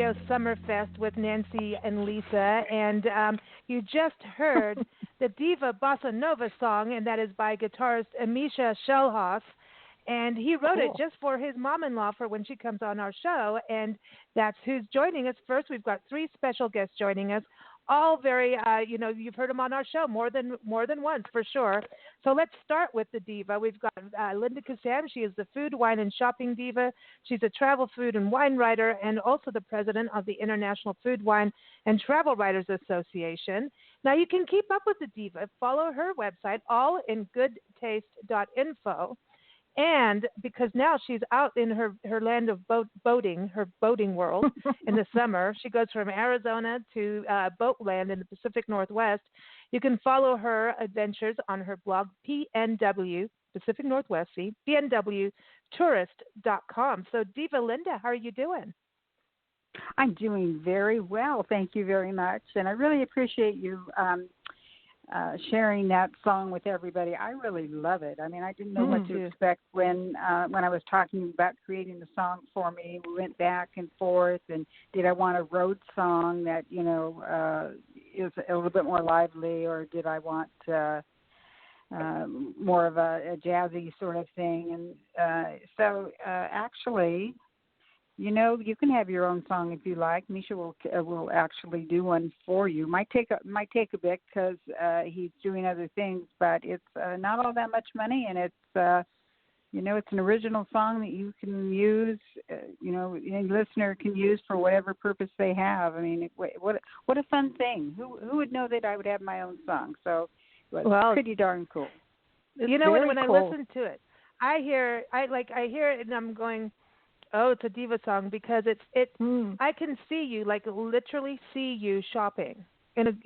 Radio Summerfest with Nancy and Lisa, and you just heard the Diva Bossa Nova song, and that is by guitarist Amisha Shellhoff, and he wrote it just for his mom-in-law for when she comes on our show, and that's who's joining us first. We've got three special guests joining us, all very, you've heard them on our show more than once for sure. So let's start with the diva. We've got Linda Kissam. She is the food, wine, and shopping diva. She's a travel, food, and wine writer, and also the president of the International Food, Wine, and Travel Writers Association. Now you can keep up with the diva. Follow her website, allingoodtaste.info. And because now she's out in her land of boating, her boating world in the summer, she goes from Arizona to Boatland in the Pacific Northwest. You can follow her adventures on her blog, PNW, Pacific Northwest, PNWtourist.com. So, Diva Linda, how are you doing? I'm doing very well. Thank you very much. And I really appreciate you sharing that song with everybody. I really love it. I mean, I didn't know what to expect when I was talking about creating the song for me. We went back and forth, and did I want a road song that, is a little bit more lively, or did I want more of a jazzy sort of thing? And so actually, you can have your own song if you like. Misha will actually do one for you. Might take a bit because he's doing other things, but it's not all that much money, and it's it's an original song that you can use. Any listener can use for whatever purpose they have. I mean, what a fun thing! Who would know that I would have my own song? So it's pretty darn cool. When I listen to it, I hear it, and I'm going, oh, it's a diva song, because I can see you, like literally see you shopping in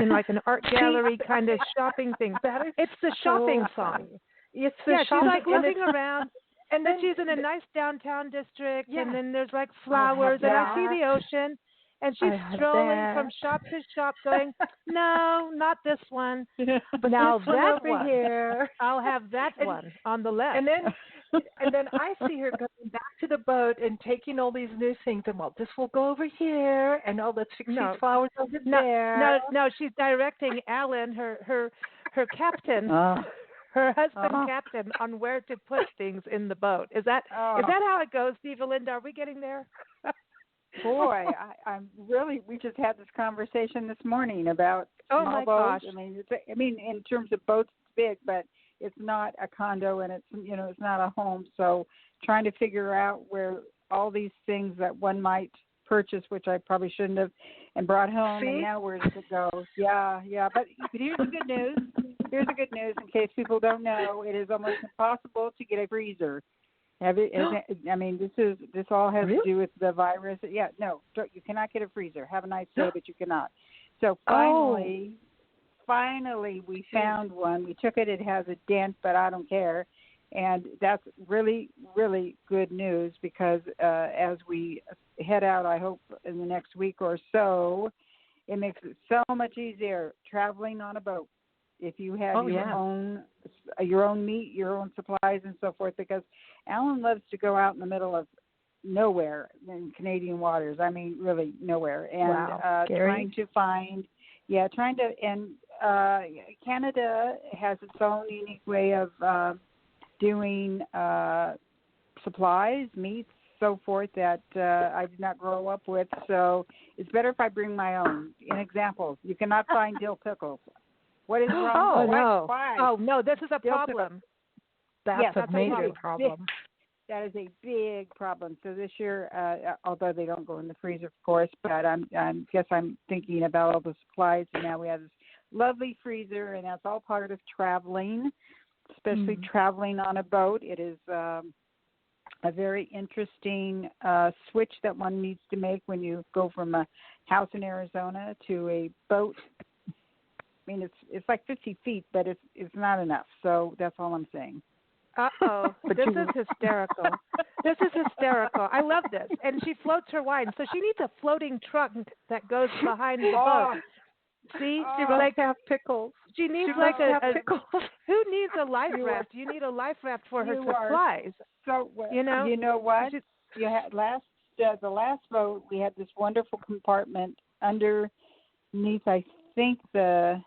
like an art gallery kind of shopping thing. It's the shopping song. She's like looking around, and then she's in a nice downtown district, and then there's like flowers, and I see the ocean, and she's strolling from shop to shop, going, no, not this one. Now that one here, I'll have that one on the left. And then I see her going back to the boat and taking all these new things, and this will go over here, and let's fix these flowers over there. No, she's directing Alan, her captain, her husband captain, on where to put things in the boat. Is that how it goes, Diva Linda? Are we getting there? Boy, I'm really. We just had this conversation this morning about small boats. Gosh. I mean, in terms of boats, it's big, but it's not a condo, and it's not a home. So trying to figure out where all these things that one might purchase, which I probably shouldn't have, and brought home, and now where does it go? Yeah. But here's the good news. In case people don't know, it is almost impossible to get a freezer. This all has to do with the virus. Yeah, no, you cannot get a freezer. Have a nice day, but you cannot. So finally, we found one. We took it. It has a dent, but I don't care. And that's really, really good news, because as we head out, I hope in the next week or so, it makes it so much easier traveling on a boat if you have your own meat, your own supplies, and so forth. Because Alan loves to go out in the middle of nowhere in Canadian waters. I mean, really nowhere. And Canada has its own unique way of doing supplies, meats, so forth, that I did not grow up with. So it's better if I bring my own. An example, you cannot find dill pickles. What is wrong? Why? Oh, no, this is a problem. That's a major problem. That is a big problem. So this year, although they don't go in the freezer, of course, but I'm thinking about all the supplies, and now we have this lovely freezer, and that's all part of traveling, especially traveling on a boat. It is a very interesting switch that one needs to make when you go from a house in Arizona to a boat. I mean, it's like 50 feet, but it's not enough. So that's all I'm saying. Uh-oh. This is hysterical. I love this. And she floats her wine. So she needs a floating trunk that goes behind the boat. See? She really have pickles. She needs pickles. Who needs a life raft? You need a life raft for her supplies. So, you know what? the last boat, we had this wonderful compartment underneath, I think, the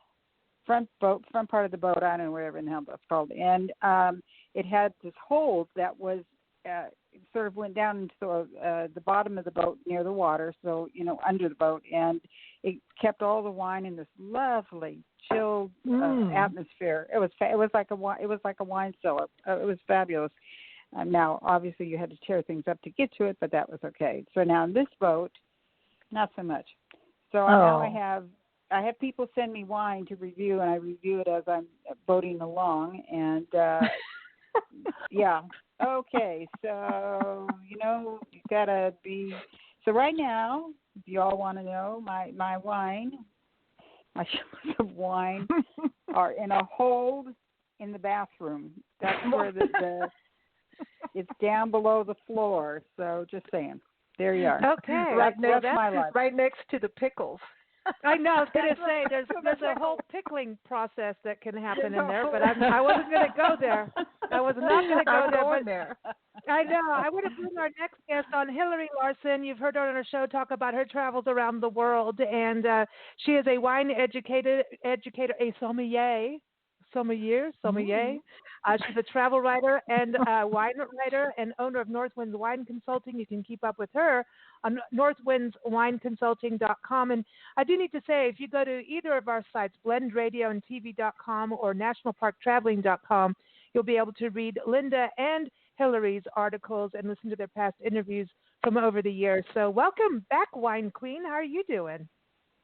front part of the boat. I don't know whatever in the hell that's called, and it had this hold that was it sort of went down into the bottom of the boat near the water, so under the boat, and it kept all the wine in this lovely chilled atmosphere. It was like a wine cellar. It was fabulous. Now, obviously, you had to tear things up to get to it, but that was okay. So now in this boat, not so much. So now I have people send me wine to review, and I review it as I'm boating along. And yeah, okay. So you gotta be. So right now, if you all want to know, my wine, my shipments of wine are in a hold in the bathroom. That's where it's down below the floor. So just saying. There you are. Okay. That's my life. Right next to the pickles. I know. I was going to say there's a whole pickling process that can happen in there, but I wasn't going to go there. I was not going to go there. I know. I want to bring our next guest on, Hilarie Larson. You've heard her on our show talk about her travels around the world, and she is a wine educator, a sommelier. She's a travel writer and wine writer and owner of Northwinds Wine Consulting. You can keep up with her on northwindswineconsulting.com. And I do need to say, if you go to either of our sites, blendradioandtv.com or nationalparktraveling.com, you'll be able to read Linda and Hilarie's articles and listen to their past interviews from over the years. So welcome back, Wine Queen. How are you doing?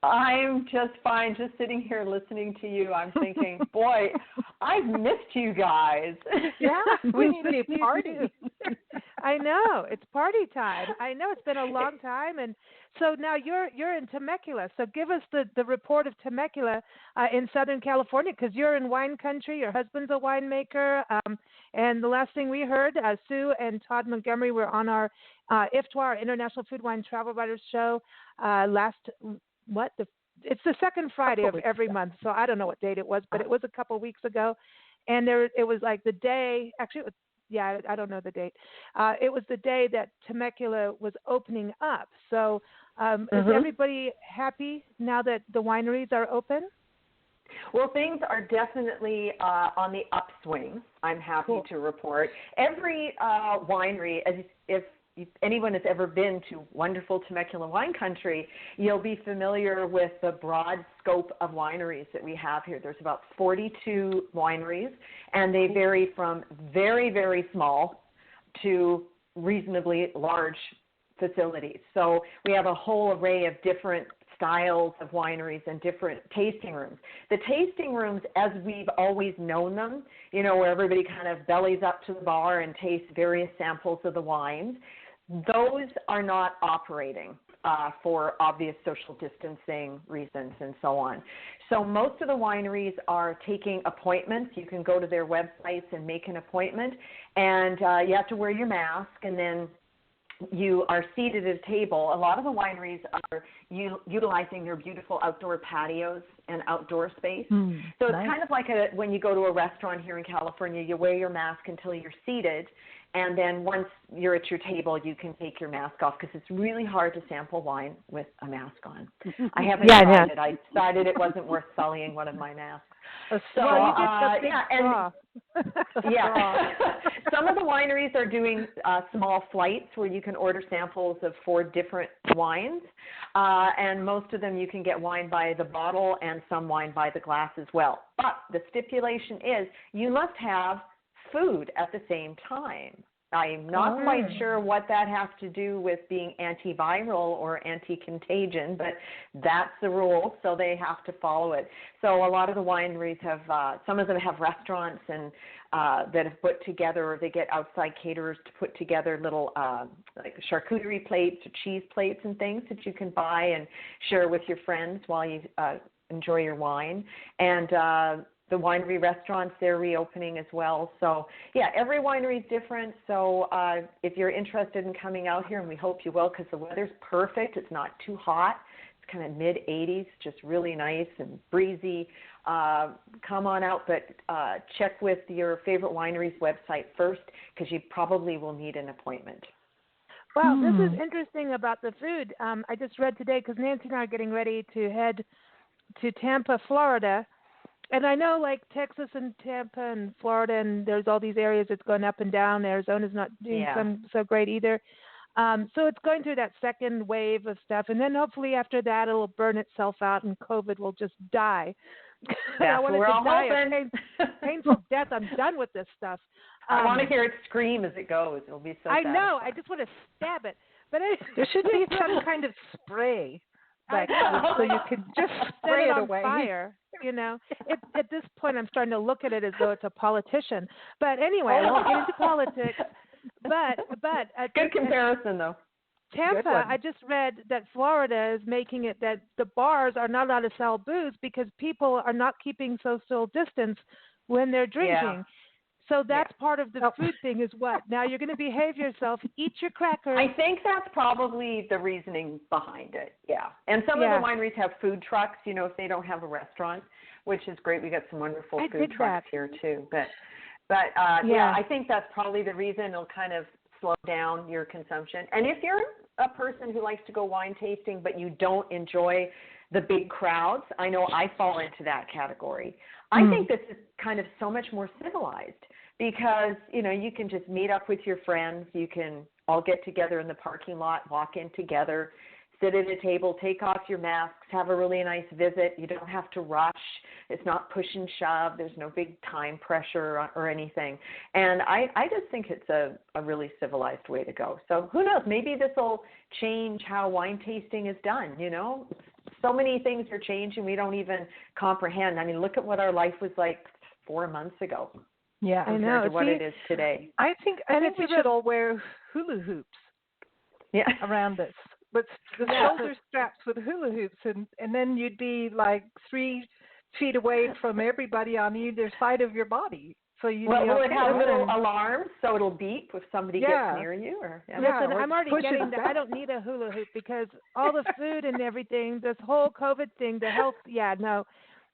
I'm just fine, just sitting here listening to you. I'm thinking, boy, I've missed you guys. Yeah, we need a party. I know, it's party time. I know it's been a long time, and so now you're in Temecula. So give us the report of Temecula in Southern California, because you're in wine country. Your husband's a winemaker, and the last thing we heard, Sue and Todd Montgomery were on our IFTWA, our International Food Wine Travel Writers Show it's the second Friday of every month, so I don't know what date it was, but it was a couple weeks ago, and it was like the day. Actually, it was, I don't know the date. It was the day that Temecula was opening up. So, is everybody happy now that the wineries are open? Well, things are definitely on the upswing. I'm happy to report. Every winery, if anyone has ever been to wonderful Temecula wine country, you'll be familiar with the broad scope of wineries that we have here. There's about 42 wineries, and they vary from very, very small to reasonably large facilities. So we have a whole array of different styles of wineries and different tasting rooms. The tasting rooms, as we've always known them, where everybody kind of bellies up to the bar and tastes various samples of the wines, those are not operating for obvious social distancing reasons and so on. So most of the wineries are taking appointments. You can go to their websites and make an appointment, and you have to wear your mask, and then you are seated at a table. A lot of the wineries are utilizing their beautiful outdoor patios and outdoor space. So it's kind of like when you go to a restaurant here in California, you wear your mask until you're seated, and then once you're at your table, you can take your mask off, because it's really hard to sample wine with a mask on. I haven't tried it. I decided it wasn't worth sullying one of my masks. So, some of the wineries are doing small flights where you can order samples of 4 different wines, and most of them you can get wine by the bottle and some wine by the glass as well. But the stipulation is you must have food at the same time. I'm not quite sure what that has to do with being antiviral or anti-contagion, but that's the rule, so they have to follow it. So a lot of the wineries have, some of them have restaurants and that have put together, or they get outside caterers to put together little like charcuterie plates or cheese plates and things that you can buy and share with your friends while you enjoy your wine. And the winery restaurants, they're reopening as well. So, yeah, every winery is different. So if you're interested in coming out here, and we hope you will, because the weather's perfect. It's not too hot. It's kind of mid-80s, just really nice and breezy. Come on out, but check with your favorite winery's website first, because you probably will need an appointment. Wow, this is interesting about the food. I just read today because Nancy and I are getting ready to head to Tampa, Florida. And I know like Texas and Tampa and Florida, and there's all these areas that's going up and down. Arizona's not doing so great either. So it's going through that second wave of stuff. And then hopefully after that, it'll burn itself out and COVID will just die. I want it to die a painful death. I'm done with this stuff. I want to hear it scream as it goes. It'll be so satisfying. I know. I just want to stab it. But there should be some kind of spray. Like, so you can just spray it away. Fire, you know. At this point, I'm starting to look at it as though it's a politician. But anyway, I won't get into politics. But good comparison, though. Tampa, I just read that Florida is making it that the bars are not allowed to sell booze because people are not keeping social distance when they're drinking. Yeah. So that's part of the food thing is what? Now you're going to behave yourself, eat your crackers. I think that's probably the reasoning behind it, And some of the wineries have food trucks, you know, if they don't have a restaurant, which is great. We got some wonderful food trucks here too. But I think that's probably the reason. It'll kind of slow down your consumption. And if you're a person who likes to go wine tasting but you don't enjoy the big crowds, I know I fall into that category. I think this is kind of so much more civilized because, you know, you can just meet up with your friends. You can all get together in the parking lot, walk in together, sit at a table, take off your masks, have a really nice visit. You don't have to rush. It's not push and shove. There's no big time pressure or anything. And I just think it's a really civilized way to go. So who knows? Maybe this will change how wine tasting is done, you know? So many things are changing we don't even comprehend. I mean, look at what our life was like 4 months ago. Yeah, compared to what it is today. I think we should all wear hula hoops around us. With the shoulder straps with hula hoops, and then you'd be like 3 feet away from everybody on either side of your body. So you will it have little alarms so it'll beep if somebody gets near you? Listen, I'm already getting that. I don't need a hula hoop because all the food and everything, this whole COVID thing, the health,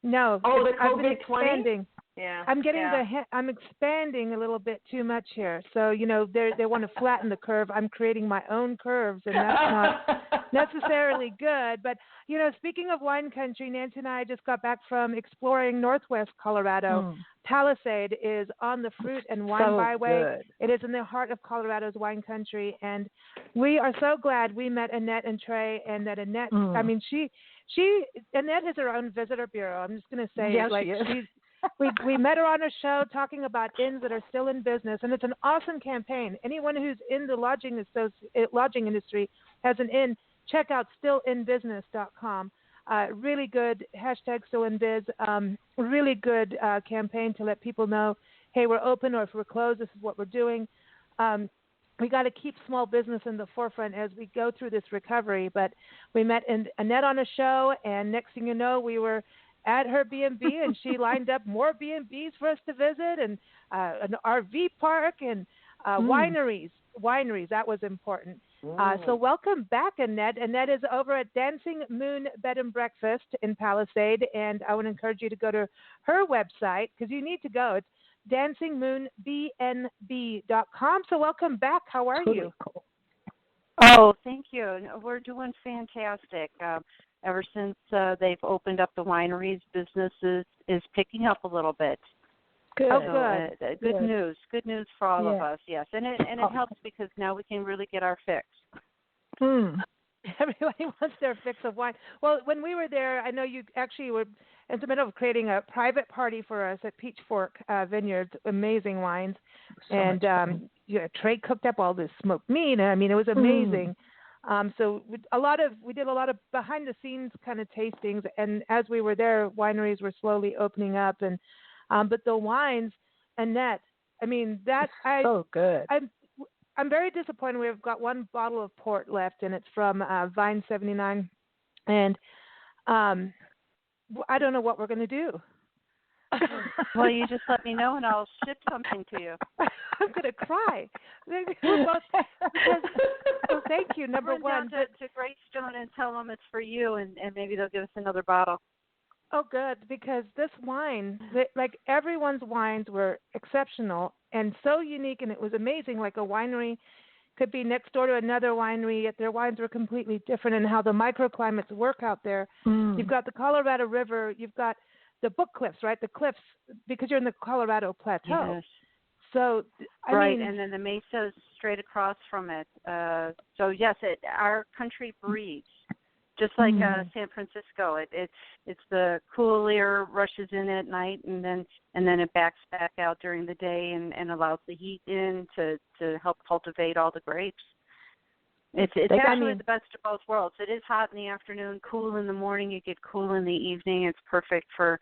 no. Oh, the I've been expanding. Yeah. I'm getting I'm expanding a little bit too much here. So, you know, they want to flatten the curve. I'm creating my own curves, and that's not necessarily good. But, you know, speaking of wine country, Nancy and I just got back from exploring Northwest Colorado. Palisade is on the fruit and wine byway. It is in the heart of Colorado's wine country, and we are so glad we met Annette and Trey, and that Annette, I mean, Annette has her own visitor bureau. I'm just going to say, she is. We met her on a show talking about inns that are still in business, and it's an awesome campaign. Anyone who's in the lodging industry has an inn. Check out stillinbusiness.com. Really good hashtag stillinbiz. Really good campaign to let people know, hey, we're open, or if we're closed, this is what we're doing. We got to keep small business in the forefront as we go through this recovery. But we met Annette on a show, and next thing you know, we were at her B&B, and she lined up more B&Bs for us to visit, and an RV park, and wineries. That was important. So welcome back, Annette. Annette is over at Dancing Moon Bed and Breakfast in Palisade, and I would encourage you to go to her website because you need to go. It's dancingmoonbnb.com. So welcome back. How are you? Cool. Oh, thank you. We're doing fantastic. Ever since they've opened up the wineries, business is picking up a little bit. Good. So, good news. Good news for all of us, yes. And it helps because now we can really get our fix. Everybody wants their fix of wine. Well, when we were there, I know you actually were in the middle of creating a private party for us at Peach Fork Vineyards, amazing wines. And Trey cooked up all this smoked meat. I mean, it was amazing. So we did a lot of behind the scenes kind of tastings, and as we were there, wineries were slowly opening up, and but the wines, Annette, I mean so good. I'm very disappointed. We've got one bottle of port left, and it's from Vine 79, and I don't know what we're going to do. Well, you just let me know, and I'll ship something to you. I'm going to cry. We're both, so thank you, number one. Down to Greystone and tell them it's for you, and maybe they'll give us another bottle. Oh, good, because this wine, like everyone's wines were exceptional and so unique, and it was amazing, like a winery could be next door to another winery, yet their wines were completely different, and how the microclimates work out there. You've got the Colorado River, you've got the Book Cliffs, right? The cliffs, because you're in the Colorado Plateau. Yes. So, I mean, and then the mesa is straight across from it. So yes, our country breathes, just like San Francisco. It's the cool air rushes in at night, and then it backs back out during the day, and allows the heat in to help cultivate all the grapes. It's actually the best of both worlds. It is hot in the afternoon, cool in the morning. You get cool in the evening. It's perfect for,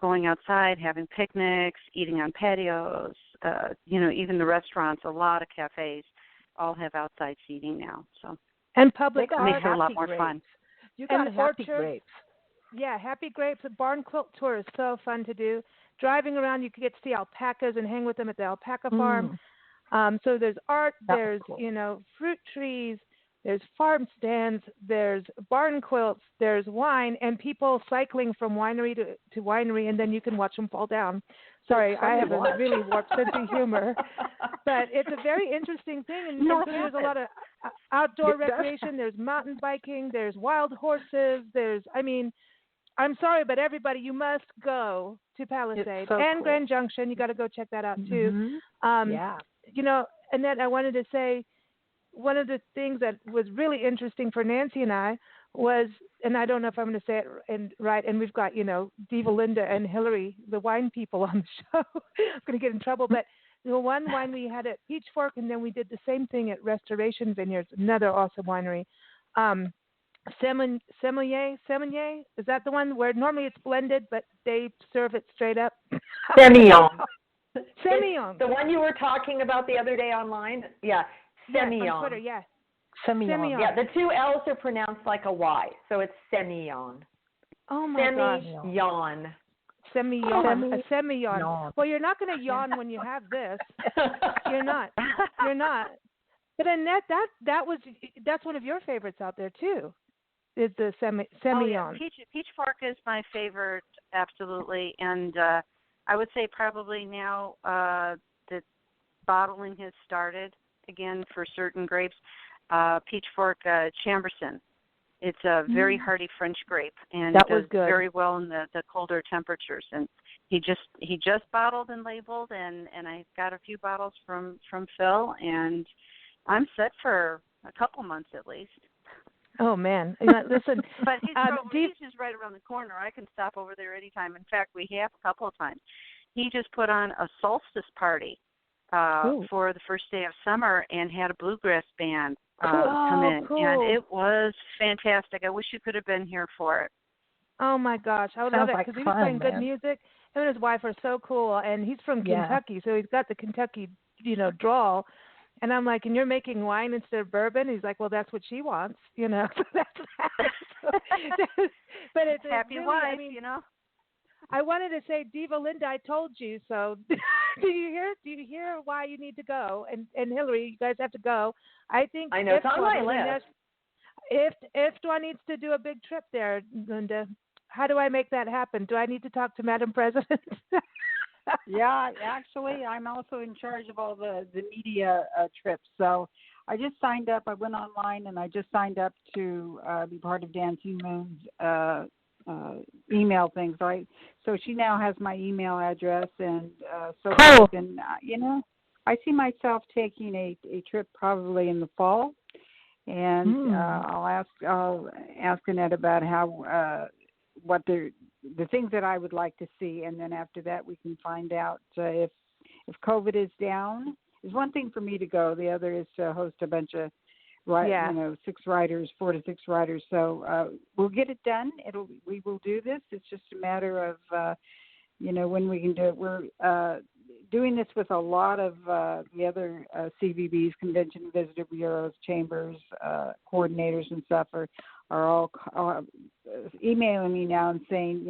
going outside, having picnics, eating on patios. Even the restaurants, a lot of cafes, all have outside seating now. So and public makes it a lot more grapes. fun. You got happy orchards. grapes. Yeah, happy grapes. A barn quilt tour is so fun to do. Driving around, you can get to see alpacas and hang with them at the alpaca farm. So there's art, there's cool. Fruit trees, there's farm stands, there's barn quilts, there's wine, and people cycling from winery to winery, and then you can watch them fall down. Sorry, I have a really warped sense of humor, but it's a very interesting thing, and there's a lot of outdoor recreation. There's mountain biking, there's wild horses, I'm sorry, but everybody, you must go to Palisade and Grand Junction. You got to go check that out too. Annette, I wanted to say one of the things that was really interesting for Nancy and I was, and I don't know if I'm going to say it right, and we've got, Diva Linda and Hilarie, the wine people on the show. I'm going to get in trouble, but the one wine we had at Peach Fork, and then we did the same thing at Restoration Vineyards, another awesome winery. Semillé, is that the one where normally it's blended, but they serve it straight up? Semillon. Semillon. The one you were talking about the other day online? Yeah, Semillon. Yeah, on Twitter, yeah. Semillon. Yeah, the two L's are pronounced like a Y, so it's Semillon. Oh, my gosh. Semillon. Semillon. Well, you're not going to yawn when you have this. You're not. But Annette, that's one of your favorites out there, too. Is the Semillon. Oh, yeah. Peach Fork is my favorite, absolutely. And I would say probably now that bottling has started again for certain grapes. Peach Fork Chamberson. It's a very hardy French grape, and it does very well in the colder temperatures. And he just bottled and labeled, and I got a few bottles from Phil, and I'm set for a couple months at least. Oh, man. Listen. But he's just right around the corner. I can stop over there anytime. In fact, we have a couple of times. He just put on a solstice party for the first day of summer and had a bluegrass band come in. Cool. And it was fantastic. I wish you could have been here for it. Oh, my gosh. I would love it because he was playing good music. Him and his wife are so cool. And he's from Kentucky, so he's got the Kentucky, drawl. And I'm like, and you're making wine instead of bourbon? He's like, well, that's what she wants, So that's that. But it's happy really, wife, I wanted to say, Diva Linda, I told you so. Do you hear why you need to go? And Hilarie, you guys have to go. I know it's on my list. If Dwan needs to do a big trip there, Linda, how do I make that happen? Do I need to talk to Madam President? Yeah, actually, I'm also in charge of all the media trips. So I just signed up. I went online and I just signed up to be part of Dancing Moon's email thing. So she now has my email address, and so cool. And I see myself taking a trip probably in the fall, and I'll ask Annette about how what the things that I would like to see, and then after that we can find out if COVID is down. It's one thing for me to go; the other is to host a bunch of 4 to 6 writers. So we'll get it done. We will do this. It's just a matter of when we can do it. We're doing this with a lot of the other CVBs, Convention and Visitor Bureaus, chambers, coordinators and stuff are all emailing me now and saying,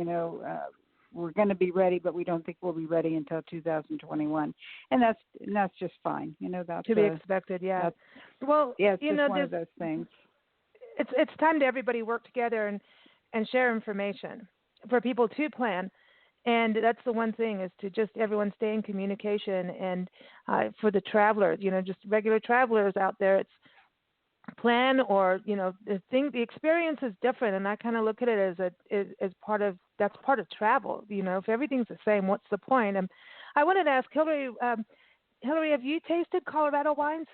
we're going to be ready, but we don't think we'll be ready until 2021, and that's just fine. That's to be expected. Yeah. Well, it's just one of those things. It's time to everybody work together and share information for people to plan. And that's the one thing, is to just everyone stay in communication. And for the travelers, just regular travelers out there, it's plan, or the experience is different, and I kind of look at it as part of travel. If everything's the same, what's the point? And I wanted to ask Hilarie, have you tasted Colorado wines?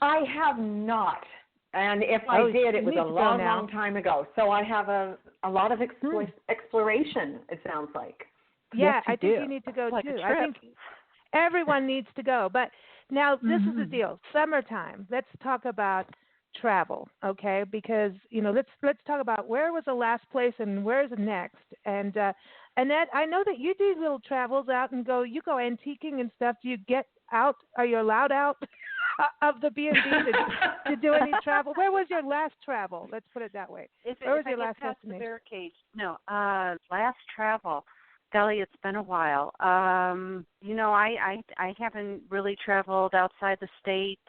I have not, and if I did, it was a long time ago. So I have a lot of exploration. It sounds like. Yeah, I think you need to go too. I think everyone needs to go, but. Now, this is the deal. Summertime. Let's talk about travel, okay? Because, let's talk about where was the last place and where's the next. And, Annette, I know that you do little travels out and you go antiquing and stuff. Do you get out? Are you allowed out of the B&B to do any travel? Where was your last travel? Let's put it that way. Where was your last destination? The barricades. No, last travel. Golly, it's been a while. I haven't really traveled outside the state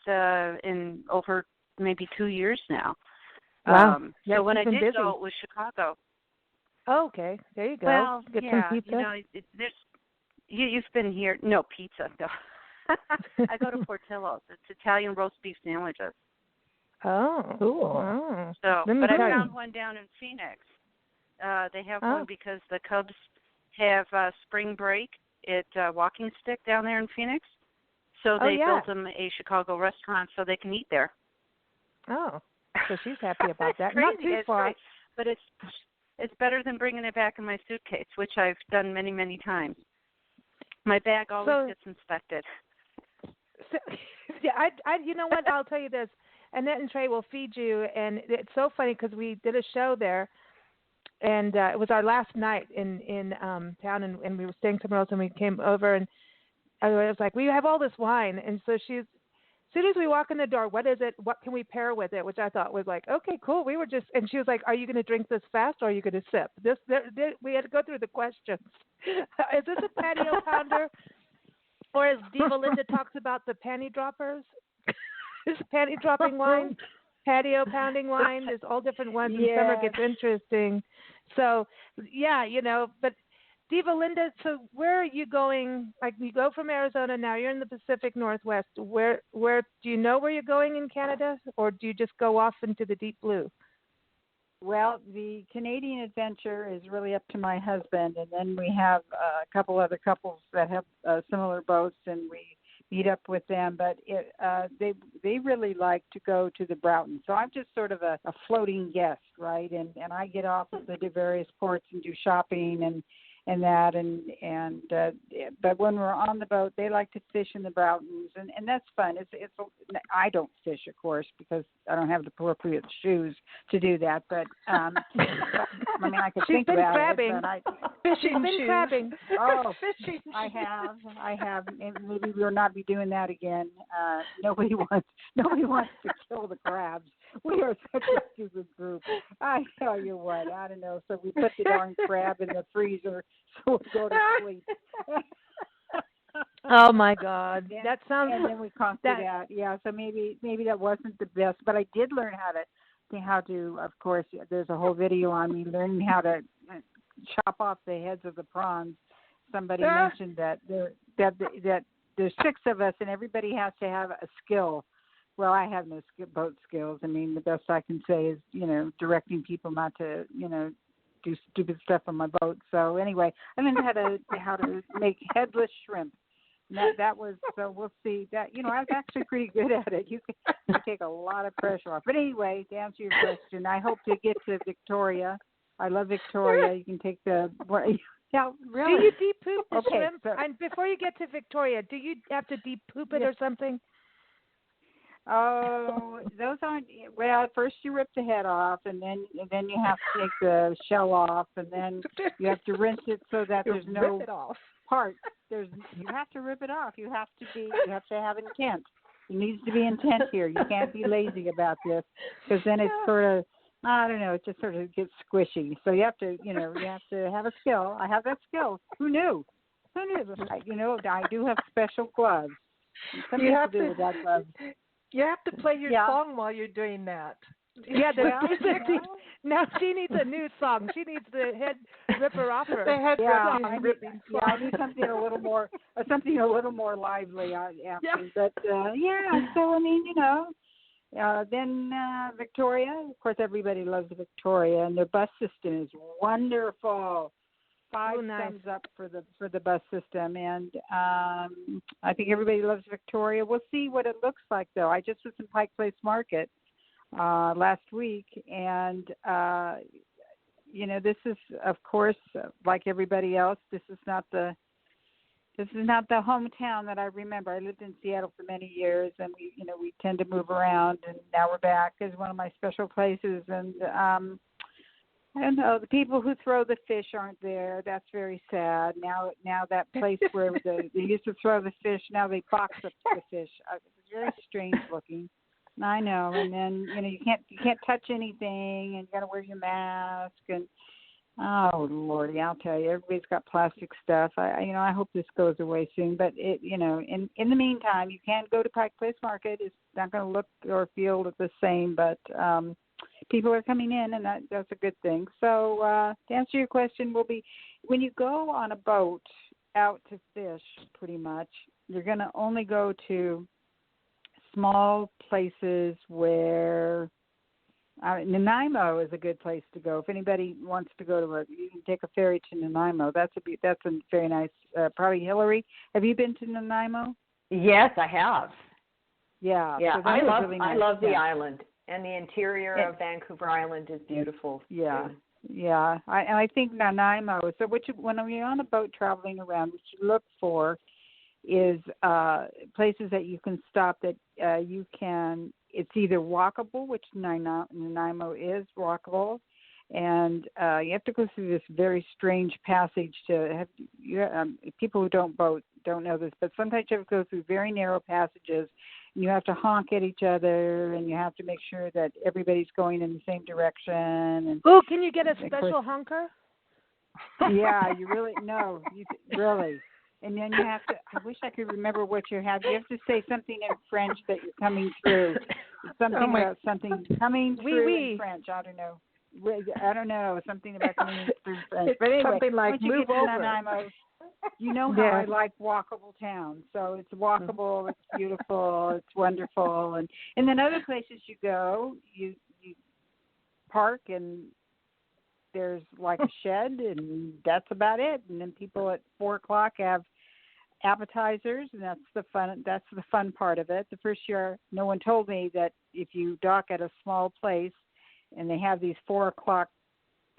in over maybe 2 years now. Wow. So when I did go, it was Chicago. Oh, okay. There you go. Well, get some pizza. You've been here. No, pizza. No. I go to Portillo's. It's Italian roast beef sandwiches. Oh, cool. Oh. So, but I found one down in Phoenix. They have one because the Cubs have spring break at Walking Stick down there in Phoenix. So they built them a Chicago restaurant so they can eat there. Oh, so she's happy about that. Crazy. Not too far. Great. But it's better than bringing it back in my suitcase, which I've done many, many times. My bag always gets inspected. So, you know what? I'll tell you this. Annette and Trey will feed you, and it's so funny because we did a show there. And it was our last night in town, and we were staying somewhere else, and we came over, and I was like, we have all this wine. And so as soon as we walk in the door, what is it? What can we pair with it? Which I thought was like, okay, cool. And she was like, are you going to drink this fast, or are you going to sip? We had to go through the questions. Is this a patio pounder? Or as Diva Linda talks about, the panty droppers? Is panty dropping wine? Patio pounding wine. There's all different ones, and summer gets interesting. So, but Diva Linda, so where are you going? Like, you go from Arizona, now you're in the Pacific Northwest. Where do you know where you're going in Canada, or do you just go off into the deep blue? Well, the Canadian adventure is really up to my husband, and then we have a couple other couples that have similar boats, and we meet up with them, but they really like to go to the Broughton. So I'm just sort of a floating guest, right? And I get off at the various ports and do shopping and but when we're on the boat, they like to fish in the Broughtons, and that's fun. I don't fish, of course, because I don't have the appropriate shoes to do that. But I mean, I could think about crabbing. it. But Fishing shoes. Crabbing. Oh, I have. And maybe we'll not be doing that again. Nobody wants to kill the crabs. We are such a stupid group. I tell you what, I don't know. So we put the darn crab in the freezer so we go to sleep. Oh my God, that sounds. And then we conked it out. Yeah, so maybe that wasn't the best, but I did learn how to. Of course, there's a whole video on me learning how to chop off the heads of the prawns. Somebody mentioned that there's 6 of us and everybody has to have a skill. Well, I have no boat skills. I mean, the best I can say is, directing people not to, do stupid stuff on my boat. So anyway, I learned how to make headless shrimp. And that was, so we'll see that, I was actually pretty good at it. You take a lot of pressure off. But anyway, to answer your question, I hope to get to Victoria. I love Victoria. You can take the, yeah, really. Do you deep poop the shrimp? So, and before you get to Victoria, do you have to deep poop it or something? Oh, those aren't. Well, first you rip the head off, and then you have to take the shell off, and then you have to rinse it so that there's no part. You have to rip it off. You have to have intent. There needs to be intent here. You can't be lazy about this, because then it's sort of, I don't know, it just sort of gets squishy. So you have to have a skill. I have that skill. Who knew? I do have special gloves. Something to do with that glove. You have to play your song while you're doing that. Yeah, now she needs a new song. She needs the head ripper off her. The head ripping song. I need something a little more lively. But so I mean, then Victoria. Of course, everybody loves Victoria, and their bus system is wonderful. 5 thumbs up for the bus system, and I think everybody loves Victoria. We'll see what it looks like, though. I just was in Pike Place Market last week, and this is, of course, like everybody else. This is not the hometown that I remember. I lived in Seattle for many years, and we tend to move around, and now we're back as one of my special places, and I don't know. The people who throw the fish aren't there. That's very sad. Now that place where they used to throw the fish, now they box up the fish. It's very strange looking. I know. And then you can't touch anything, and you got to wear your mask. And oh Lordy, I'll tell you, everybody's got plastic stuff. I hope this goes away soon. But in the meantime, you can go to Pike Place Market. It's not going to look or feel the same, but people are coming in, and that's a good thing. So to answer your question, will be when you go on a boat out to fish, pretty much, you're going to only go to small places where Nanaimo is a good place to go. If anybody wants to go to you can take a ferry to Nanaimo. That's a very nice. Probably Hilarie, have you been to Nanaimo? Yes, I have. Yeah. Yeah, so I love the island. And the interior of Vancouver Island is beautiful. Yeah, yeah. I think Nanaimo. So when you're on a boat traveling around, what you look for is places that you can stop that you can. It's either walkable, which Nanaimo is walkable, and you have to go through this very strange passage to have. People who don't boat don't know this, but sometimes you have to go through very narrow passages. And you have to honk at each other, and you have to make sure that everybody's going in the same direction. And can you get a special honker? Yeah, you really really. And then you have to. I wish I could remember what you have. You have to say something in French that you're coming through. Something about something coming through in French. I don't know. Something about coming through French. But anyway, something like move over. Nanaimo, you know how I like walkable towns. So it's walkable, it's beautiful, it's wonderful. And then other places you go, you park, and there's like a shed, and that's about it. And then people at 4:00 have appetizers, and that's the fun part of it. The first year, no one told me that if you dock at a small place and they have these 4:00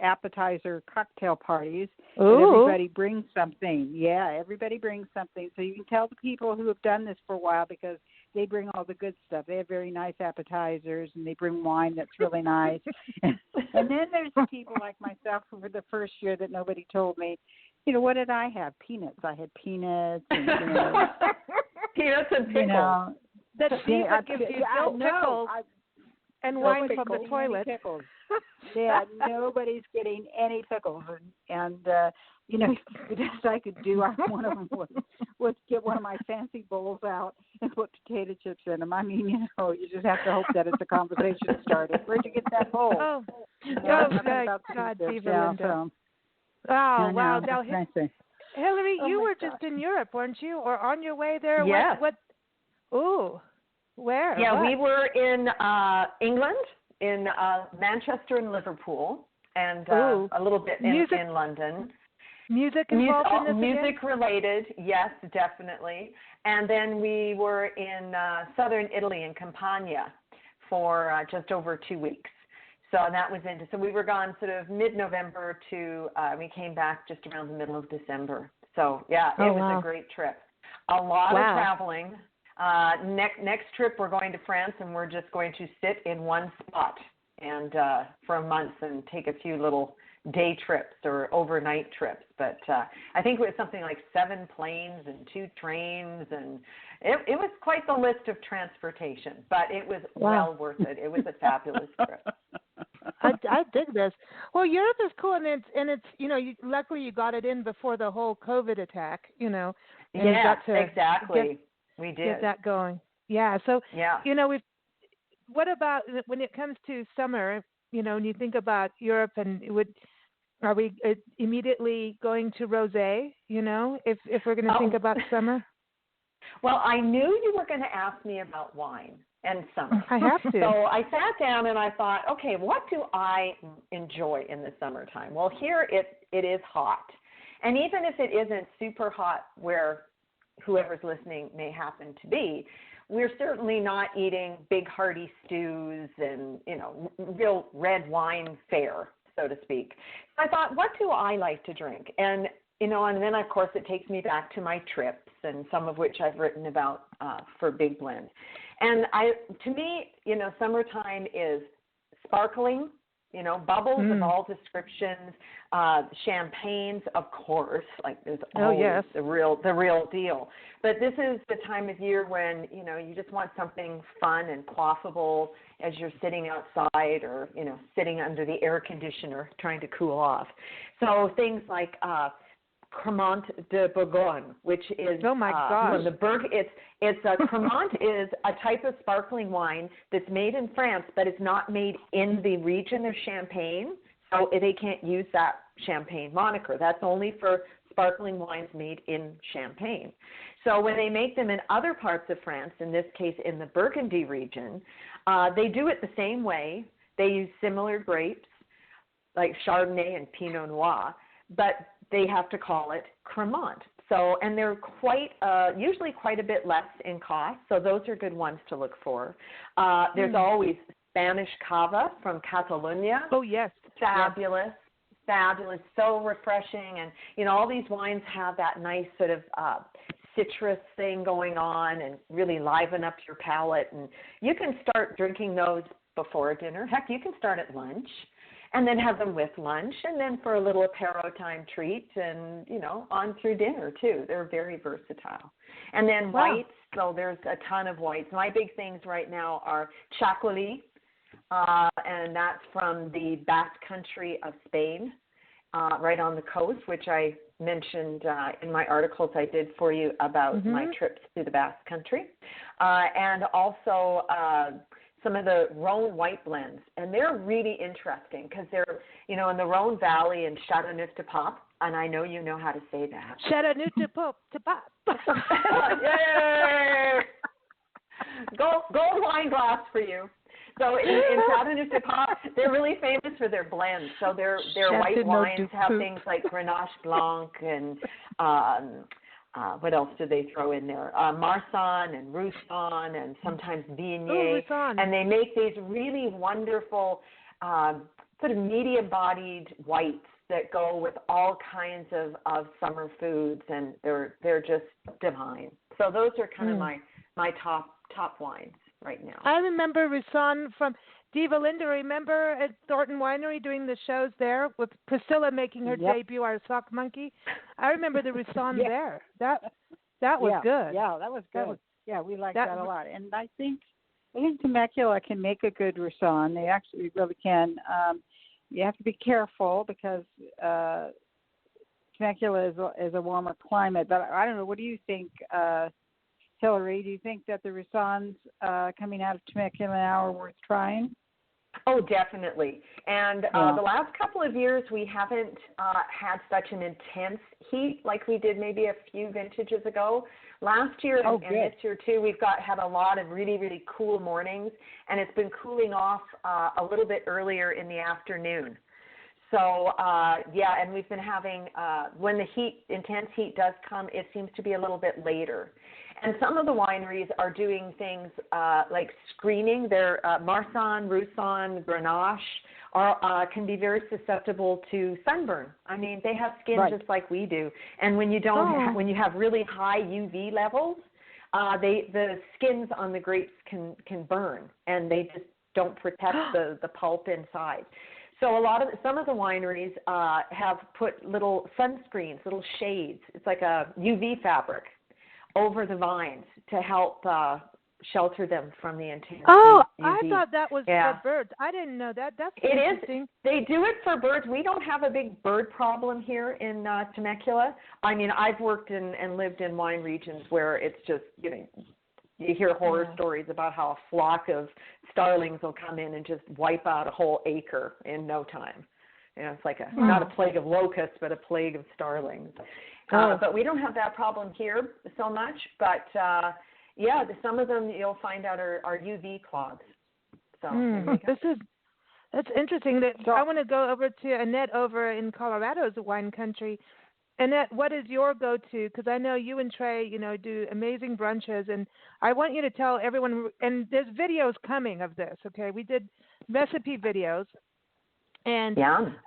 appetizer cocktail parties, and everybody brings something. Yeah, everybody brings something. So you can tell the people who have done this for a while, because they bring all the good stuff. They have very nice appetizers, and they bring wine that's really nice. And then there's the people like myself who, for the first year, that nobody told me, what did I have? Peanuts. I had peanuts. And, peanuts and pickles. That Diva gives you pickles and wine from the toilet. Yeah, nobody's getting any pickles, and the best I could do on one of them was get one of my fancy bowls out and put potato chips in them. I mean, you just have to hope that it's a conversation started. Where'd you get that bowl? God, Diva Linda. Oh, wow. Now, Hilarie, you were just in Europe, weren't you, or on your way there? Yes. Where? Yeah, what? We were in England, in Manchester and Liverpool, and a little bit in London. Music involved in this music again? related, yes, definitely. And then we were in southern Italy, in Campania, for just over 2 weeks. So that was so we were gone sort of mid-November to, we came back just around the middle of December. So yeah, it was a great trip. A lot of traveling. Next trip we're going to France, and we're just going to sit in one spot and for a month and take a few little day trips or overnight trips. But I think it was something like 7 planes and 2 trains, and it was quite the list of transportation, but it was well worth it. It was a fabulous trip. I dig this. Well, Europe is cool, and it's luckily you got it in before the whole COVID attack, and you got to exactly. We did get that going. Yeah. So what about when it comes to summer? When you think about Europe, and are we immediately going to rosé? If we're going to think about summer. Well, I knew you were going to ask me about wine and summer. I have to. So I sat down and I thought, okay, what do I enjoy in the summertime? Well, here it is hot. And even if it isn't super hot where whoever's listening may happen to be, we're certainly not eating big hearty stews and, real red wine fare, so to speak. So I thought, what do I like to drink? And and then, of course, it takes me back to my trips, and some of which I've written about for Big Blend. And to me, summertime is sparkling, bubbles of all descriptions, champagnes, of course, like there's always the real deal. But this is the time of year when, you just want something fun and quaffable as you're sitting outside or, sitting under the air conditioner trying to cool off. So things like Cremant de Bourgogne, which is from the Cremant is a type of sparkling wine that's made in France, but it's not made in the region of Champagne, so they can't use that Champagne moniker. That's only for sparkling wines made in Champagne. So when they make them in other parts of France, in this case in the Burgundy region, they do it the same way. They use similar grapes like Chardonnay and Pinot Noir, but they have to call it Cremant. So, and they're usually quite a bit less in cost, so those are good ones to look for. There's always Spanish Cava from Catalonia. Oh, yes. Fabulous, so refreshing. And, all these wines have that nice sort of citrus thing going on and really liven up your palate. And you can start drinking those before dinner. Heck, you can start at lunch. And then have them with lunch, and then for a little apero time treat, and, on through dinner, too. They're very versatile. And then whites, so there's a ton of whites. My big things right now are Chacolí, and that's from the Basque Country of Spain, right on the coast, which I mentioned in my articles I did for you about my trips to the Basque Country. And also some of the Rhone white blends, and they're really interesting because they're, in the Rhone Valley and Châteauneuf-du-Pape, and I know you know how to say that. Châteauneuf-du-Pape. Yay! Gold wine glass for you. So in Châteauneuf-du-Pape, they're really famous for their blends. So their white wines have things like Grenache Blanc and what else do they throw in there? Marsanne and Roussanne and sometimes Viognier. And they make these really wonderful sort of medium-bodied whites that go with all kinds of summer foods, and they're just divine. So those are kind of my top wines right now. I remember Roussanne from Diva Linda. Remember at Thornton Winery doing the shows there with Priscilla making her debut, our sock monkey. I remember the Roussanne there. That was good. Yeah, that was good. We liked that a lot. And I think Temecula can make a good Roussanne. They actually really can. You have to be careful because Temecula is a warmer climate. But I don't know. What do you think, Hilarie? Do you think that the Roussannes coming out of Temecula now are worth trying? Oh, definitely. And the last couple of years, we haven't had such an intense heat like we did maybe a few vintages ago. Last year and this year, too, we've had a lot of really, really cool mornings, and it's been cooling off a little bit earlier in the afternoon. So, and we've been having, when the intense heat does come, it seems to be a little bit later. And some of the wineries are doing things like screening. Their Marsanne, Roussanne, Grenache can be very susceptible to sunburn. I mean, they have skin just like we do. And when you when you have really high UV levels, the skins on the grapes can burn, and they just don't protect the pulp inside. So some of the wineries have put little sunscreens, little shades. It's like a UV fabric over the vines to help shelter them from the intense UV. I thought that was for birds. I didn't know that. That's interesting. They do it for birds. We don't have a big bird problem here in Temecula. I mean, I've worked and lived in wine regions where it's just, You hear horror stories about how a flock of starlings will come in and just wipe out a whole acre in no time. It's like not a plague of locusts, but a plague of starlings. But we don't have that problem here so much. But some of them you'll find out are UV clogs. So that's interesting. I want to go over to Annette over in Colorado's wine country. Annette, what is your go-to? Because I know you and Trey, do amazing brunches, and I want you to tell everyone. And there's videos coming of this. Okay, we did recipe videos. And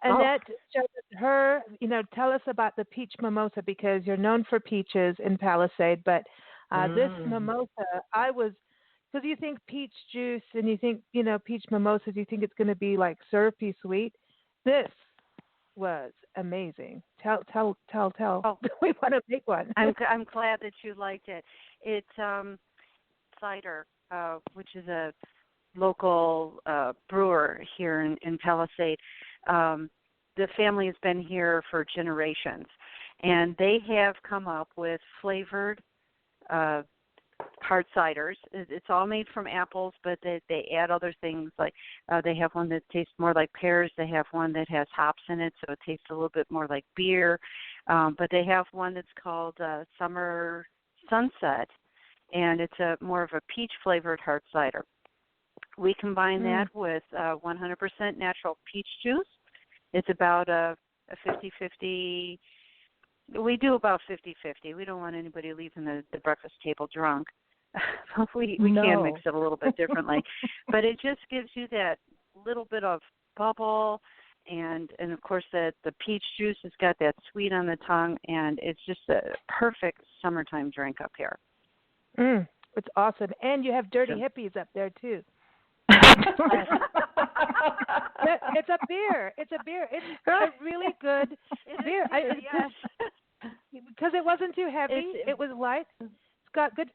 Annette showed her, tell us about the peach mimosa, because you're known for peaches in Palisade. But this mimosa, because you think peach juice and you think, peach mimosas, you think it's going to be like syrupy sweet. This was amazing. Tell. Oh. We want to make one. I'm glad that you liked it. It's cider, which is a local brewer here in Palisade. The family has been here for generations, and they have come up with flavored hard ciders. It's all made from apples, but they add other things, like they have one that tastes more like pears. They have one that has hops in it, so it tastes a little bit more like beer. But they have one that's called Summer Sunset, and it's more of a peach-flavored hard cider. We combine that with 100% natural peach juice. It's about a 50-50. We do about 50-50. We don't want anybody leaving the breakfast table drunk. we can mix it a little bit differently. But it just gives you that little bit of bubble, and of course the peach juice has got that sweet on the tongue, and it's just a perfect summertime drink up here. It's awesome. And you have dirty hippies up there, too. It's a beer. It's a really good beer. Yes. Because it wasn't too heavy. It was light.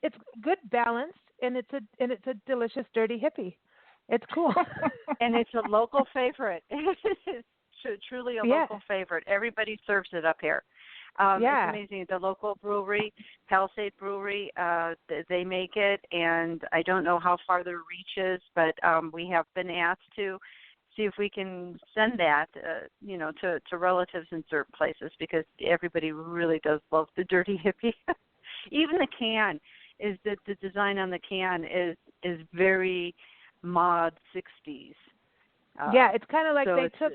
It's good balance, and it's a delicious dirty hippie. It's cool. And it's a local favorite. It's truly a local favorite. Everybody serves it up here. It's amazing. The local brewery, Palisade Brewery, they make it, and I don't know how far their reach is, but we have been asked to see if we can send that, to relatives in certain places, because everybody really does love the dirty hippie. Even the can is the design on the can is very mod 60s. It's kind of like they took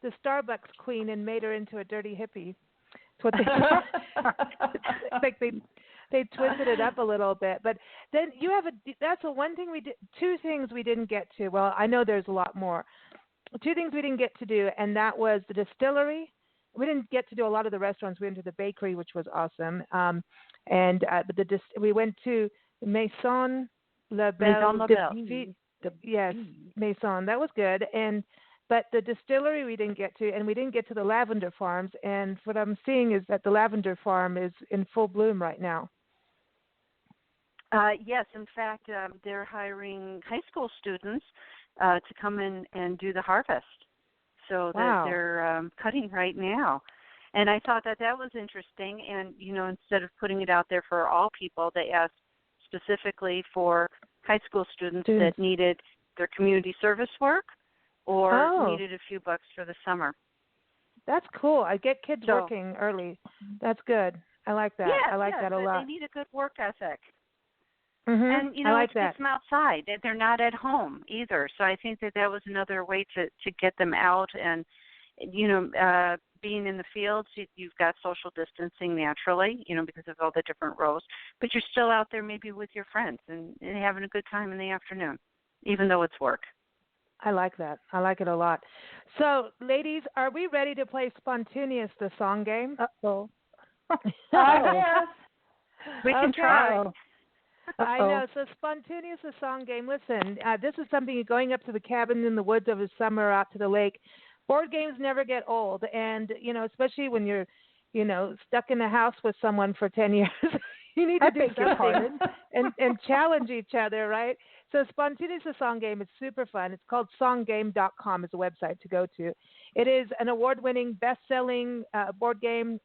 the Starbucks queen and made her into a dirty hippie. That's what they they twisted it up a little bit. But then you have that's the one thing we did. Two things we didn't get to. Well, I know there's a lot more. Two things we didn't get to do, and that was the distillery. We didn't get to do a lot of the restaurants. We went to the bakery, which was awesome. We went to Maison La Belle. Yes, Maison. That was good. But the distillery we didn't get to, and we didn't get to the lavender farms. And what I'm seeing is that the lavender farm is in full bloom right now. Yes, in fact, they're hiring high school students to come in and do the harvest. So that they're cutting right now. And I thought that was interesting. And, instead of putting it out there for all people, they asked specifically for high school students that needed their community service work or needed a few bucks for the summer. That's cool. I get kids working early. That's good. I like that. I like that a lot. They need a good work ethic. Mm-hmm. And, I like it gets them outside. They're not at home either. So I think that was another way to get them out. And, being in the fields, you've got social distancing naturally, because of all the different rows. But you're still out there maybe with your friends and having a good time in the afternoon, even though it's work. I like that. I like it a lot. So, ladies, are we ready to play Spontaneous, the song game? Uh-oh. Yes. We can try. I know. So Spontaneous, the song game. Listen, this is something you're going up to the cabin in the woods over summer, out to the lake. Board games never get old. And, especially when you're, stuck in a house with someone for 10 years, you need to do something and challenge each other, right? So Spontaneous, the song game, is super fun. It's called songgame.com is a website to go to. It is an award-winning, best-selling board game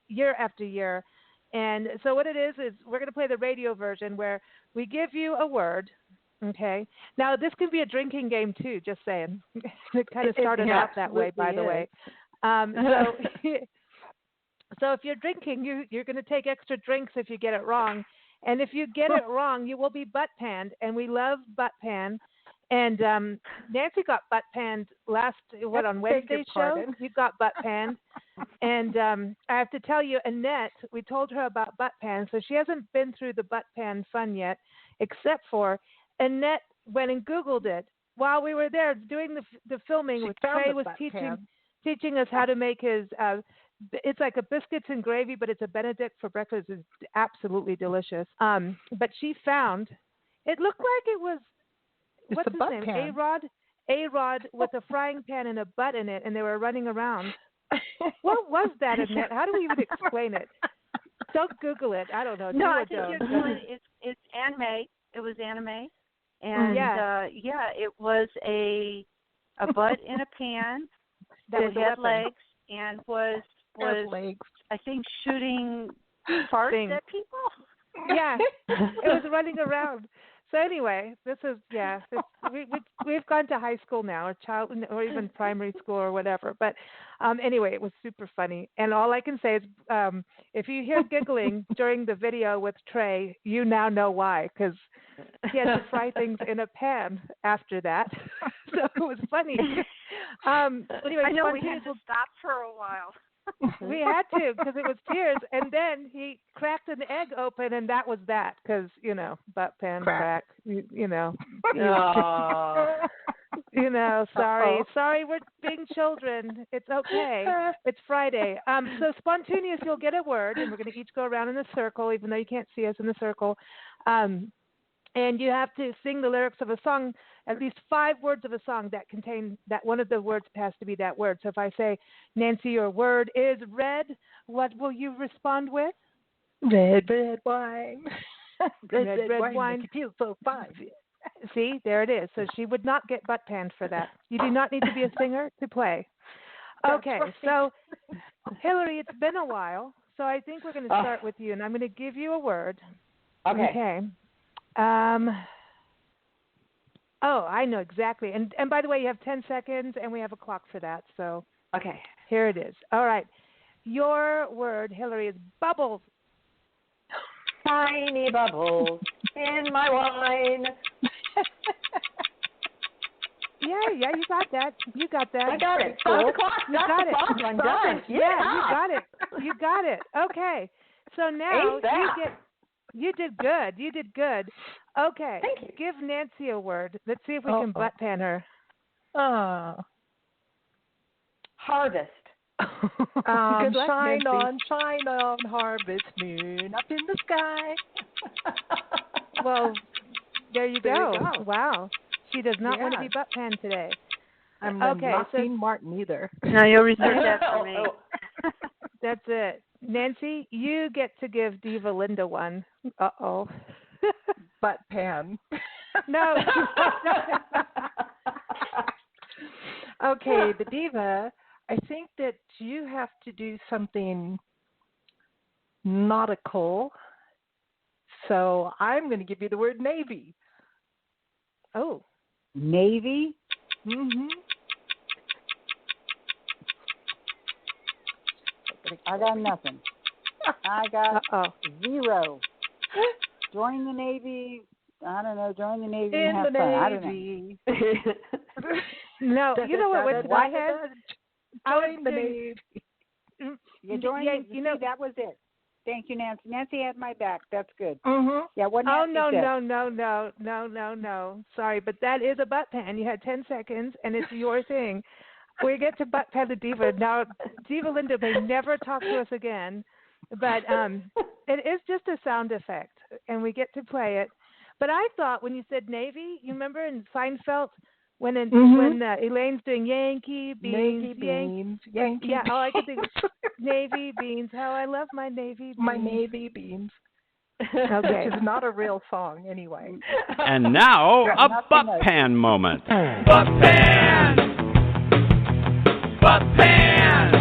year after year. And so what it is we're going to play the radio version where we give you a word. Okay. Now this can be a drinking game too. Just saying. It kind of started out that way, by the way. So if you're drinking, you're going to take extra drinks if you get it wrong. And if you get it wrong, you will be butt panned. And we love butt pan. And Nancy got butt panned on Wednesday's show? You got butt panned. And I have to tell you, Annette, we told her about butt pan. So she hasn't been through the butt pan fun yet, except for Annette went and Googled it while we were there doing the filming. Trey was teaching us how to make his it's like a biscuits and gravy, but it's a Benedict for breakfast. It's absolutely delicious. But she found, it looked like it was, what's his name? Pan. A-Rod with a frying pan and a butt in it, and they were running around. What was that, Annette? How do we even explain it? Don't Google it. I don't know. No, I think you're doing it's anime. It was anime. And it was a butt in a pan that had legs and was I think shooting farts at people. Yeah, it was running around. So anyway, this is we've gone to high school now, or even primary school or whatever. But anyway, it was super funny. And all I can say is, if you hear giggling during the video with Trey, you now know why, because he had to fry things in a pan after that. So it was funny. Anyway, I know we had to stop for a while. We had to because it was tears, and then he cracked an egg open, and that was that because butt pan crack. You know. Sorry, we're being children. It's okay. It's Friday. So spontaneous, you'll get a word, and we're going to each go around in a circle, even though you can't see us in the circle. And you have to sing the lyrics of a song, at least 5 words of a song that contain that one of the words has to be that word. So if I say, Nancy, your word is red, what will you respond with? Red wine. red wine. Make you feel so fine. See, there it is. So she would not get butt panned for that. You do not need to be a singer to play. Okay, so Hilarie, it's been a while, so I think we're going to start with you, and I'm going to give you a word. Okay. I know exactly. And by the way, you have 10 seconds, and we have a clock for that. So here it is. All right. Your word, Hilarie, is bubbles. Tiny bubbles in my wine. Yeah, you got that. You got that. I got it. Stop the clock. You got it. I'm done. Yeah, you got it. Okay. So now you did good. You did good. Okay. Thank you. Give Nancy a word. Let's see if we can butt pan her. Harvest. Good luck, shine on, harvest moon up in the sky. Well, there you go. Wow. She does not want to be butt panned today. I'm not seeing Martin either. No, you'll reserve that for me. That's it. Nancy, you get to give Diva Linda one. Uh-oh. Butt pan. No. Okay, the Diva, I think that you have to do something nautical. So I'm going to give you the word Navy. Oh. Navy? Mm-hmm. I got nothing. I got 0. Join the Navy. I don't know. Join the Navy and have fun. I don't know. No, you know what went to my head? Join the Navy. You joined. That was it. Thank you, Nancy. Nancy had my back. That's good. Mm-hmm. Yeah. What Nancy said. No. Sorry, but that is a butt pan. You had 10 seconds, and it's your thing. We get to butt pan the Diva. Now, Diva Linda may never talk to us again, but it is just a sound effect, and we get to play it. But I thought when you said Navy, you remember in Seinfeld when Elaine's doing Yankee beans. Yankee. Yeah, all I could think was Navy beans. How I love my Navy beans. My Navy beans. Okay. Which is not a real song anyway. And now a butt pan moment. Butt pan. Butt pan.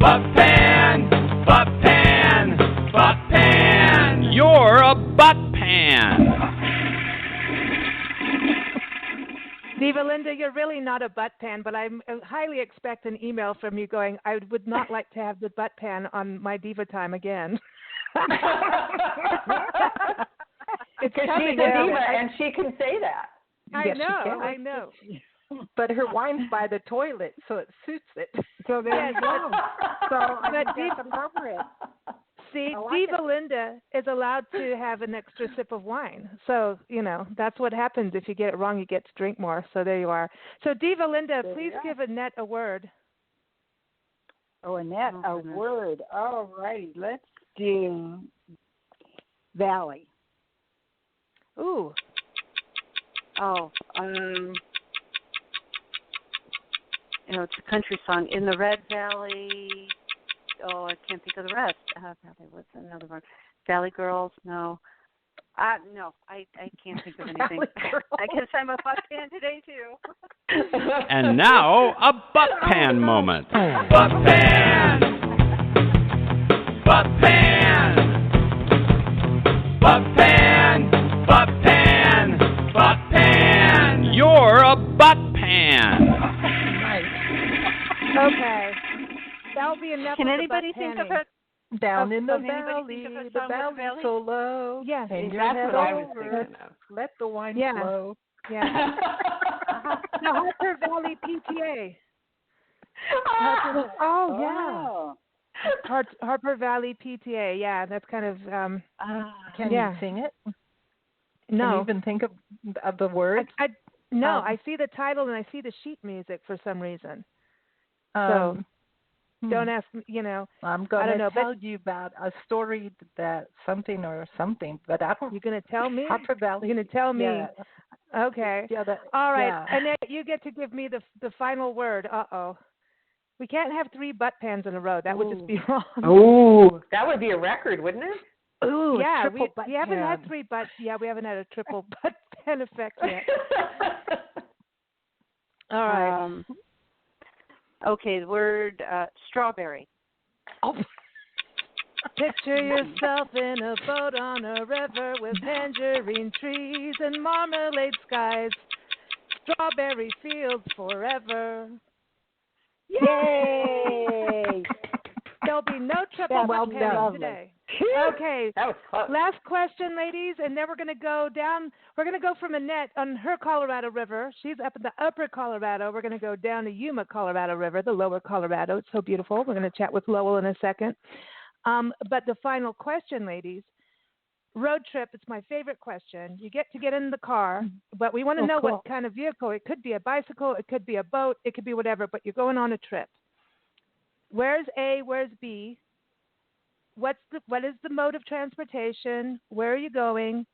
Butt pan. Butt pan. Linda, you're really not a butt pan, but I highly expect an email from you going, I would not like to have the butt pan on my diva time again. Because she's a diva and she can say that. I know. But her wine's by the toilet, so it suits it. So there you go. So I think that's appropriate. See, like Diva Linda is allowed to have an extra sip of wine. So, that's what happens. If you get it wrong, you get to drink more. So there you are. So, Diva Linda, please give Annette a word. Oh, Annette, a word. All righty. Let's do Valley. Ooh. Oh, it's a country song. In the Red Valley. Oh, I can't think of the rest. Valley, what's another one? Valley Girls? No. No, I can't think of anything. I guess I'm a butt pan today, too. And now, a butt pan moment. Butt pan! Butt pan! Butt pan! Butt pan! Butt pan! You're a butt pan! Okay. That'll be enough. Can anybody think of it? Down in the valley, the valley so low. Yes, and that's what I was over. thinking of. Let the wine flow. Yeah. The Harper Valley PTA. Harper Valley PTA. Yeah, that's kind of. Can you sing it? No. Can you even think of the words? No, I see the title and I see the sheet music for some reason. So. Don't ask me, I'm going to tell you about a story that something, but I don't. You're going to tell me? Harper Valley. You're going to tell me? Yeah. Okay. Yeah, all right. Annette, you get to give me the final word. Uh-oh. We can't have 3 butt pans in a row. That would just be wrong. Ooh, that would be a record, wouldn't it? Ooh, yeah. We haven't had 3 butts. Yeah, we haven't had a triple butt pan effect yet. All right. Okay, the word strawberry. Oh. Picture yourself in a boat on a river with tangerine trees and marmalade skies. Strawberry fields forever. Yay! There'll be no triple butt panning today. Okay. That was close. Last question, ladies, and then we're going to go down. We're going to go from Annette on her Colorado River. She's up in the upper Colorado. We're going to go down to Yuma, Colorado River, the lower Colorado. It's so beautiful. We're going to chat with Lowell in a second. But the final question, ladies, road trip, it's my favorite question. You get in the car, but we want to know what kind of vehicle. It could be a bicycle. It could be a boat. It could be whatever, but you're going on a trip. Where's A? Where's B? What is the mode of transportation? Where are you going?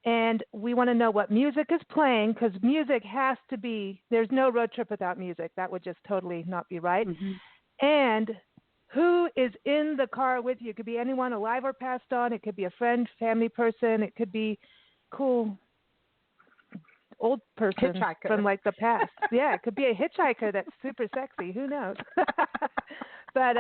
And we want to know what music is playing, because music has to be, there's no road trip without music. That would just totally not be right. Mm-hmm. And who is in the car with you? It could be anyone alive or passed on. It could be a friend, family person. It could be cool old person from like the past. Yeah, it could be a hitchhiker that's super sexy. Who knows? But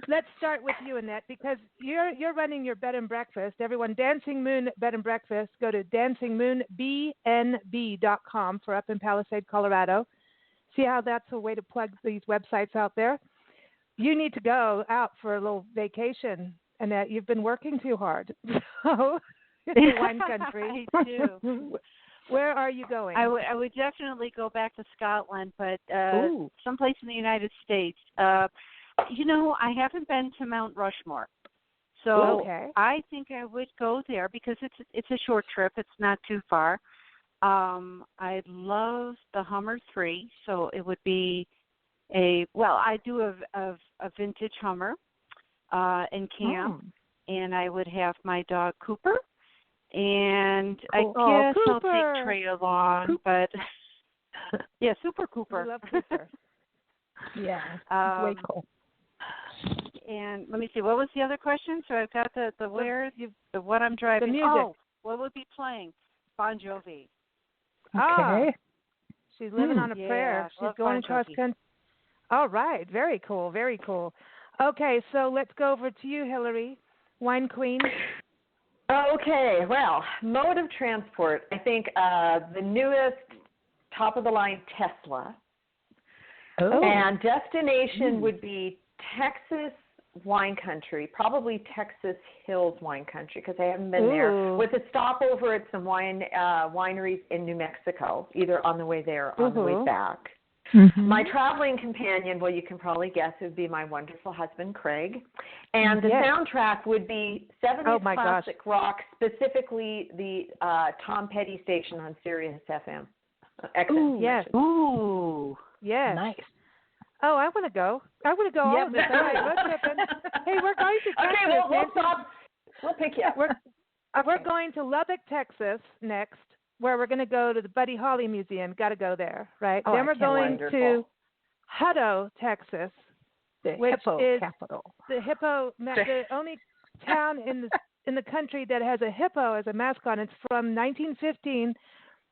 let's start with you, Annette, because you're running your bed and breakfast. Everyone, Dancing Moon Bed and Breakfast. Go to dancingmoonbnb.com for up in Palisade, Colorado. See how that's a way to plug these websites out there. You need to go out for a little vacation, Annette. You've been working too hard. So, in wine country. I do. Where are you going? I would definitely go back to Scotland, but someplace in the United States. I haven't been to Mount Rushmore, so I think I would go there because it's a short trip. It's not too far. I love the Hummer 3, so it would be I do a vintage Hummer in camp, and I would have my dog Cooper, and I guess I'll take Trey along, but yeah, Super Cooper. I love Cooper. Yeah, way cool. And let me see, what was the other question? So I've got the what I'm driving. The music. Oh, what would be playing? Bon Jovi. Okay. She's living on a prayer. She's going across country. All right. Very cool. Very cool. Okay, so let's go over to you, Hilarie, Wine Queen. Okay. Well, mode of transport. I think the newest top of the line Tesla. Oh. And destination would be Texas wine country, probably Texas Hills wine country, because I haven't been there, with a stopover at some wineries in New Mexico, either on the way there or on the way back. My traveling companion, well, you can probably guess, would be my wonderful husband, Craig. And the soundtrack would be 70s classic rock, specifically the Tom Petty station on Sirius FM. Excellent. Yes. Ooh. Yes. Nice. Oh, I want to go. I want to go all of this. All right, road tripping. Hey, we're going to Texas. Okay, we'll stop. We'll pick you up. We're going to Lubbock, Texas next, where we're going to go to the Buddy Holly Museum. Got to go there, right? Oh, then we're going to Hutto, Texas, which hippo is capital. the only town in the country that has a hippo as a mascot. It's from 1915.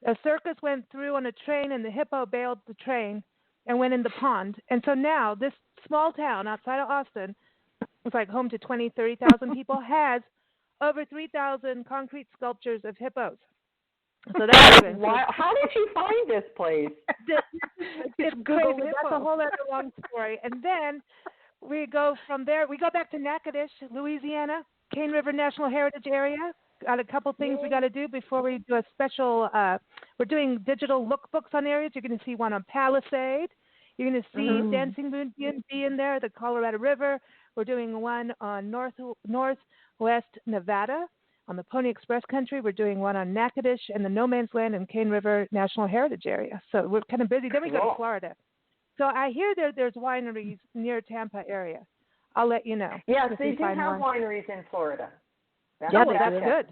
A circus went through on a train, and the hippo bailed the train and went in the pond. And so now this small town outside of Austin, it's like home to 20, 30,000 people, has over 3,000 concrete sculptures of hippos. So that's wow. How did you find this place? It's crazy. That's a whole other long story. And then we go from there. We go back to Natchitoches, Louisiana, Cane River National Heritage Area. Got a couple things we got to do before we do a special. We're doing digital lookbooks on areas. You're going to see one on Palisade. You're going to see Dancing Moon be in there, the Colorado River. We're doing one on Northwest Nevada on the Pony Express country. We're doing one on Natchitoches and the No Man's Land and Cane River National Heritage Area. So we're kind of busy. Then we go to Florida. So I hear there's wineries near Tampa area. I'll let you know. Yes, they do have wineries in Florida. That's good.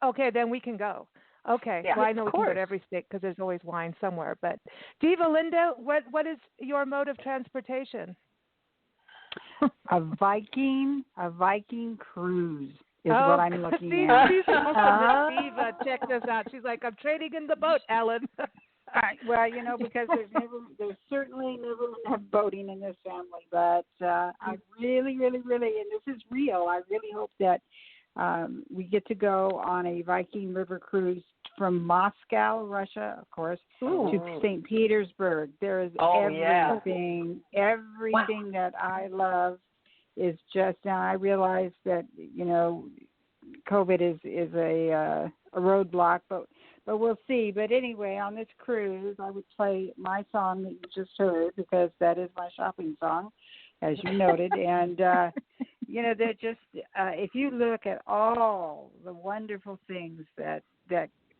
Okay, then we can go. Okay, well, I know we can go to every state because there's always wine somewhere. But Diva Linda, what is your mode of transportation? A Viking cruise is what I'm looking at. Diva, check this out. She's like, I'm trading in the boat, Ellen. Well, because there's certainly never enough boating in this family. But I really, really, really, and this is real, I really hope that we get to go on a Viking River cruise from Moscow, Russia, of course, to St. Petersburg. There is everything that I love is just now. I realize that COVID is a roadblock, but we'll see. But anyway, on this cruise, I would play my song that you just heard because that is my shopping song, as you noted, and. They're just, if you look at all the wonderful things that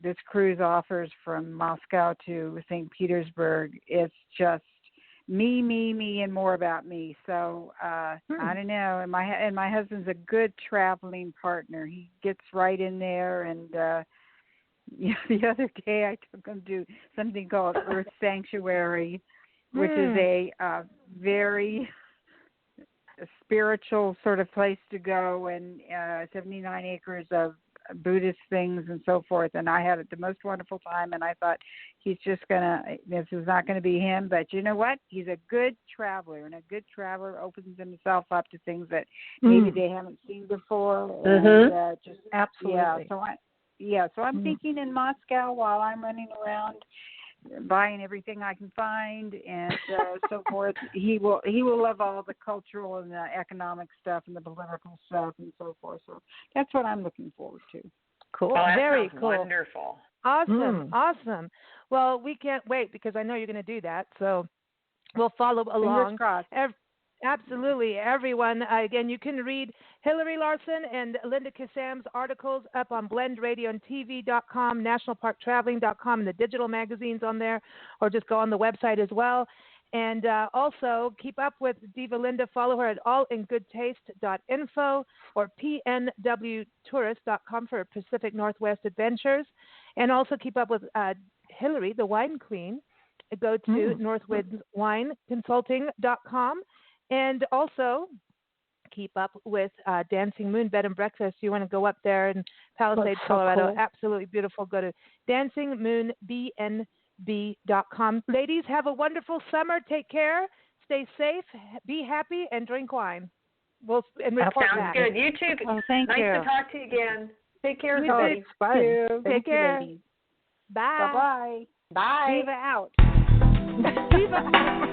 this cruise offers from Moscow to St. Petersburg, it's just me, and more about me. So I don't know. And my husband's a good traveling partner. He gets right in there. And the other day I took him to something called Earth Sanctuary, which is a very spiritual sort of place to go, and 79 acres of Buddhist things and so forth. And I had the most wonderful time, and I thought this is not going to be him, but you know what? He's a good traveler, and a good traveler opens himself up to things that maybe they haven't seen before. And, absolutely. So I'm thinking in Moscow while I'm running around buying everything I can find and so forth. He will love all the cultural and the economic stuff and the political stuff and so forth. So that's what I'm looking forward to. Cool. Oh, Very cool. Wonderful. Awesome. Well, we can't wait because I know you're going to do that. So we'll follow along. Fingers crossed. Absolutely. Everyone, again, you can read Hilarie Larson and Linda Kissam's articles up on blendradioandtv.com, nationalparktraveling.com, and the digital magazines on there, or just go on the website as well. And also keep up with Diva Linda. Follow her at allingoodtaste.info or pnwtourist.com for Pacific Northwest adventures. And also keep up with Hilarie, the wine queen. Go to northwindswineconsulting.com. And also keep up with Dancing Moon Bed and Breakfast. You want to go up there in Palisade, Colorado. Cool. Absolutely beautiful. Go to dancingmoonbnb.com. Ladies, have a wonderful summer. Take care. Stay safe. Be happy and drink wine. We'll report Sounds back. good. You too. Thank you. Nice to talk to you again. Take care, Take care. Ladies. Bye. Bye-bye. Bye. Diva out. Diva out.